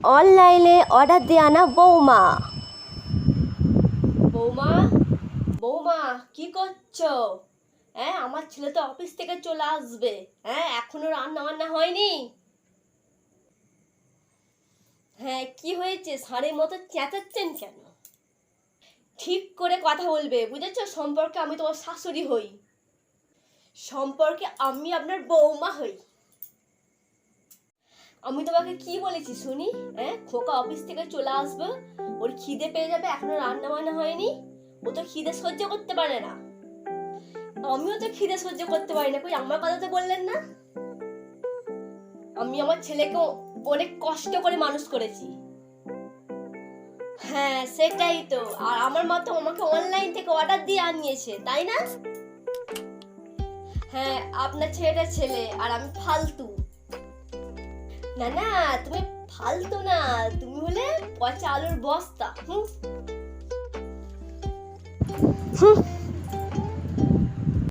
অনলাইনে অর্ডার দিয়ে আনা বৌমা। বৌমা, বৌমা কি করছো? হ্যাঁ, আমার ছেলে তো অফিস থেকে চলে আসবে। হ্যাঁ, এখনো রান্না বান্না হয়নি। হ্যাঁ, কি হয়েছে? ষাঁড়ের মতো চেঁচাচ্ছেন কেন? ঠিক করে কথা বলবে, বুঝেছো? সম্পর্কে আমি তোমার শাশুড়ি হই, সম্পর্কে আমি আপনার বৌমা হই। আমি তোমাকে কি বলেছি শুনি? হ্যাঁ, খোকা অফিস থেকে চলে আসবে, ওর খিদে পেয়ে যাবে, এখনো রান্না বান্না হয়নি। ও তো খিদে সহ্য করতে পারে না। আমিও তো খিদে সহ্য করতে পারি না। কই আমার কথা তো বললেন না? আমি আমার ছেলেকে অনেক কষ্ট করে মানুষ করেছি। হ্যাঁ, সেটাই তো। আর আমার মা তো আমাকে অনলাইন থেকে অর্ডার দিয়ে আনিয়েছে, তাই না? হ্যাঁ, আপনার ছেলেটা ছেলে আর আমি ফালতু। না না, তুমি ফালতু না, তুমি হলে পচা আলুর বস্তা। হুম হুম।